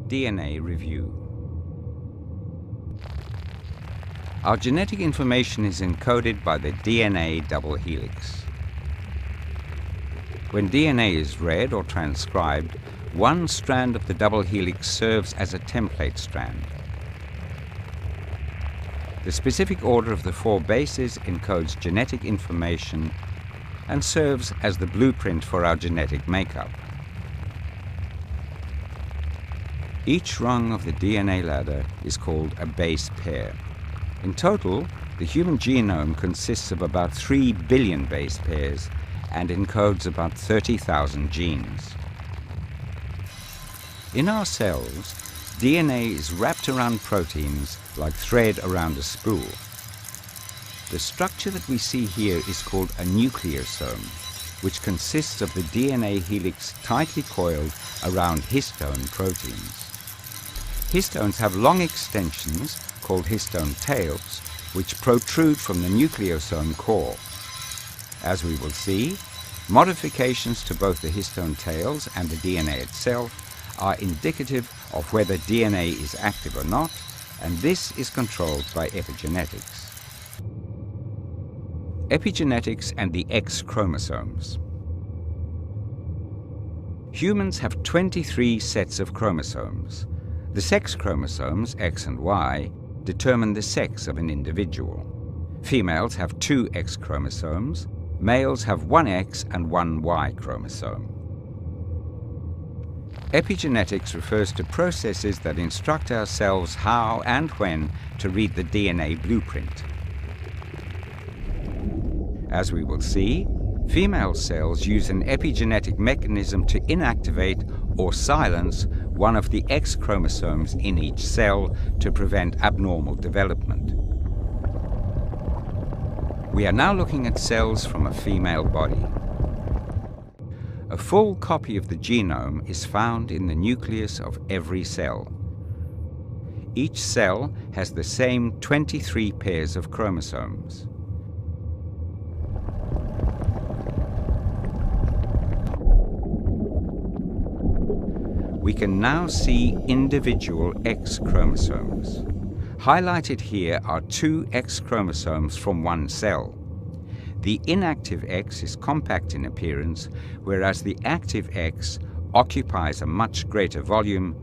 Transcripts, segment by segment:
DNA review. Our genetic information is encoded by the DNA double helix. When DNA is read or transcribed, one strand of the double helix serves as a template strand. The specific order of the 4 bases encodes genetic information and serves as the blueprint for our genetic makeup. Each rung of the DNA ladder is called a base pair. In total, the human genome consists of about 3 billion base pairs and encodes about 30,000 genes. In our cells, DNA is wrapped around proteins like thread around a spool. The structure that we see here is called a nucleosome, which consists of the DNA helix tightly coiled around histone proteins. Histones have long extensions, called histone tails, which protrude from the nucleosome core. As we will see, modifications to both the histone tails and the DNA itself are indicative of whether DNA is active or not, and this is controlled by epigenetics. Epigenetics and the X chromosomes. Humans have 23 sets of chromosomes. The sex chromosomes, X and Y, determine the sex of an individual. Females have 2 X chromosomes, males have 1 X and 1 Y chromosome. Epigenetics refers to processes that instruct our cells how and when to read the DNA blueprint. As we will see, female cells use an epigenetic mechanism to inactivate or silence one of the X chromosomes in each cell to prevent abnormal development. We are now looking at cells from a female body. A full copy of the genome is found in the nucleus of every cell. Each cell has the same 23 pairs of chromosomes. We can now see individual X chromosomes. Highlighted here are 2 X chromosomes from one cell. The inactive X is compact in appearance, whereas the active X occupies a much greater volume,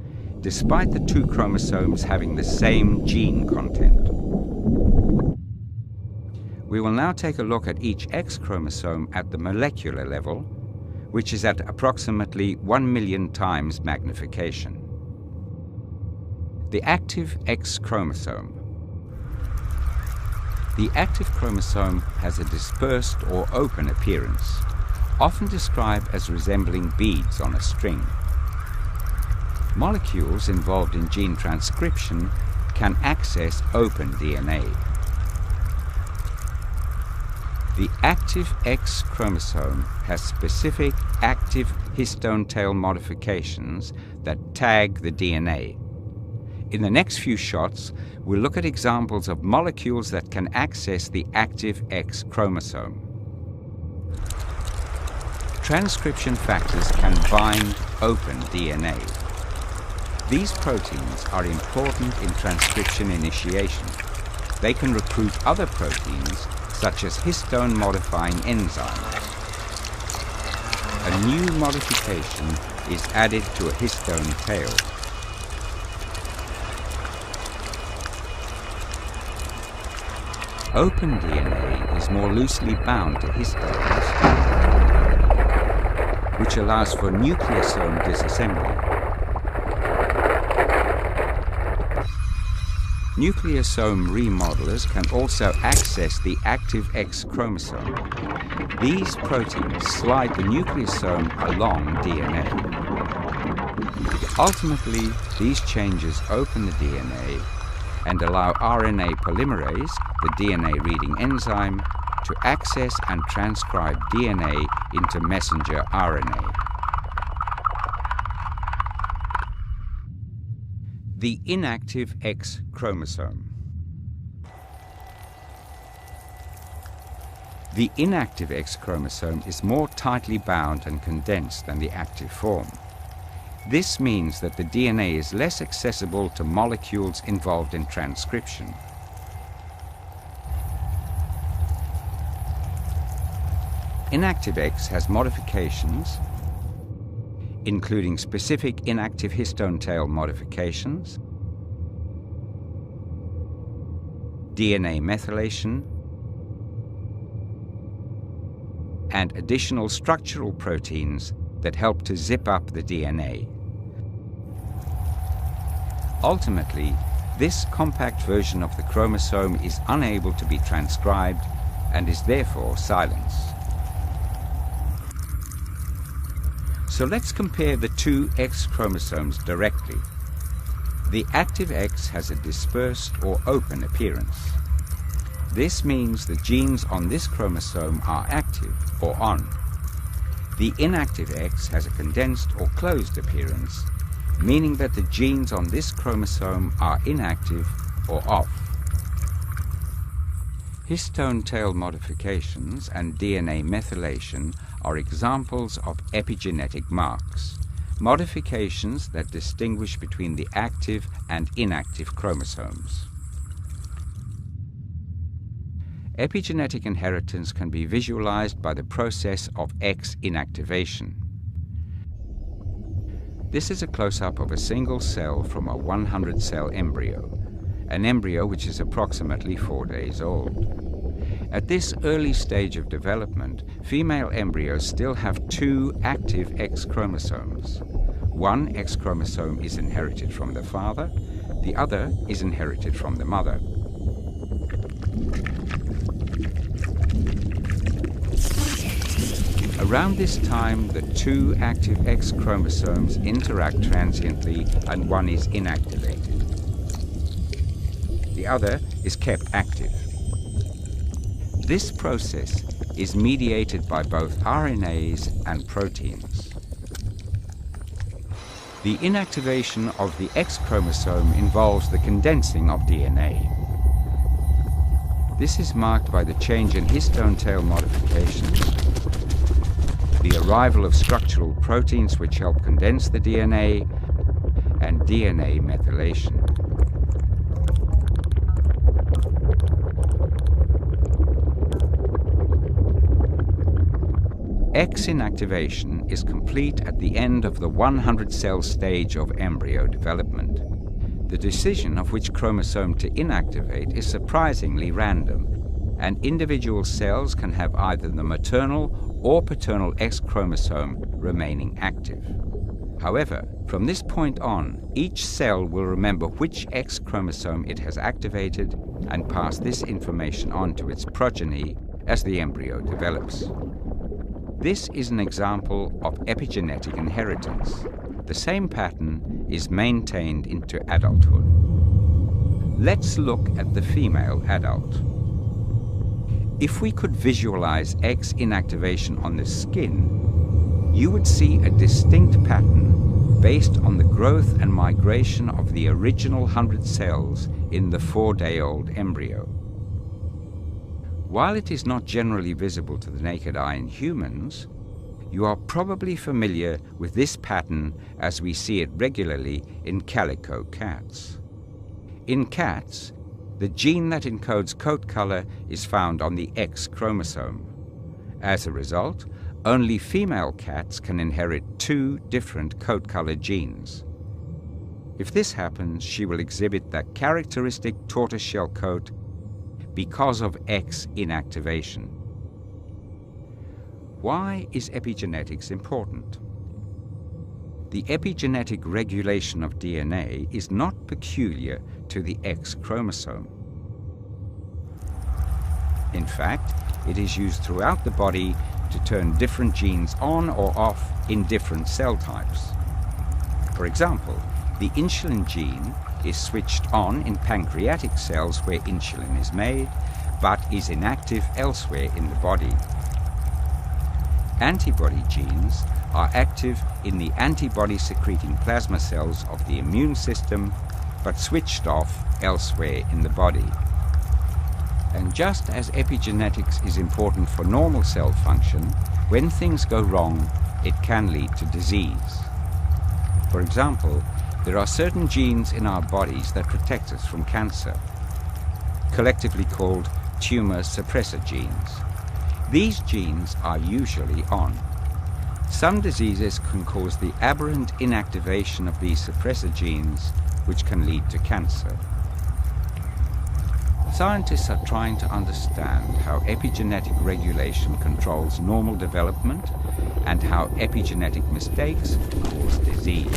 despite the 2 chromosomes having the same gene content. We will now take a look at each X chromosome at the molecular level, which is at approximately 1 million times magnification. The active X chromosome. The active chromosome has a dispersed or open appearance, often described as resembling beads on a string. Molecules involved in gene transcription can access open DNA. The active X chromosome has specific active histone tail modifications that tag the DNA. In the next few shots, we'll look at examples of molecules that can access the active X chromosome. Transcription factors can bind open DNA. These proteins are important in transcription initiation. They can recruit other proteins, such as histone-modifying enzymes. A new modification is added to a histone tail. Open DNA is more loosely bound to histones, which allows for nucleosome disassembly. Nucleosome remodelers can also access the active X chromosome. These proteins slide the nucleosome along DNA. Ultimately, these changes open the DNA and allow RNA polymerase, the DNA reading enzyme, to access and transcribe DNA into messenger RNA. The inactive X chromosome. The inactive X chromosome is more tightly bound and condensed than the active form. This means that the DNA is less accessible to molecules involved in transcription. Inactive X has modifications, including specific inactive histone tail modifications, DNA methylation, and additional structural proteins that help to zip up the DNA. Ultimately, this compact version of the chromosome is unable to be transcribed and is therefore silenced. So let's compare the two X chromosomes directly. The active X has a dispersed or open appearance. This means the genes on this chromosome are active or on. The inactive X has a condensed or closed appearance, meaning that the genes on this chromosome are inactive or off. Histone tail modifications and DNA methylation are examples of epigenetic marks, modifications that distinguish between the active and inactive chromosomes. Epigenetic inheritance can be visualized by the process of X inactivation. This is a close-up of a single cell from a 100-cell embryo, an embryo which is approximately 4 days old. At this early stage of development, female embryos still have two active X chromosomes. One X chromosome is inherited from the father, the other is inherited from the mother. Around this time, the two active X chromosomes interact transiently and one is inactivated. The other is kept active. This process is mediated by both RNAs and proteins. The inactivation of the X chromosome involves the condensing of DNA. This is marked by the change in histone tail modifications, the arrival of structural proteins which help condense the DNA, and DNA methylation. X inactivation is complete at the end of the 100-cell stage of embryo development. The decision of which chromosome to inactivate is surprisingly random, and individual cells can have either the maternal or paternal X chromosome remaining active. However, from this point on, each cell will remember which X chromosome it has activated and pass this information on to its progeny as the embryo develops. This is an example of epigenetic inheritance. The same pattern is maintained into adulthood. Let's look at the female adult. If we could visualize X inactivation on the skin, you would see a distinct pattern based on the growth and migration of the original 100 cells in the 4-day-old embryo. While it is not generally visible to the naked eye in humans, you are probably familiar with this pattern as we see it regularly in calico cats. In cats, the gene that encodes coat color is found on the X chromosome. As a result, only female cats can inherit two different coat color genes. If this happens, she will exhibit that characteristic tortoiseshell coat because of X inactivation. Why is epigenetics important? The epigenetic regulation of DNA is not peculiar to the X chromosome. In fact, it is used throughout the body to turn different genes on or off in different cell types. For example, the insulin gene is switched on in pancreatic cells where insulin is made, but is inactive elsewhere in the body. Antibody genes are active in the antibody-secreting plasma cells of the immune system, but switched off elsewhere in the body. And just as epigenetics is important for normal cell function, when things go wrong, it can lead to disease. For example, there are certain genes in our bodies that protect us from cancer, collectively called tumor suppressor genes. These genes are usually on. Some diseases can cause the aberrant inactivation of these suppressor genes, which can lead to cancer. Scientists are trying to understand how epigenetic regulation controls normal development and how epigenetic mistakes cause disease.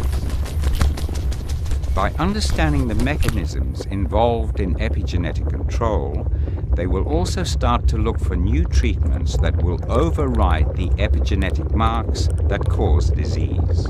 By understanding the mechanisms involved in epigenetic control, they will also start to look for new treatments that will override the epigenetic marks that cause disease.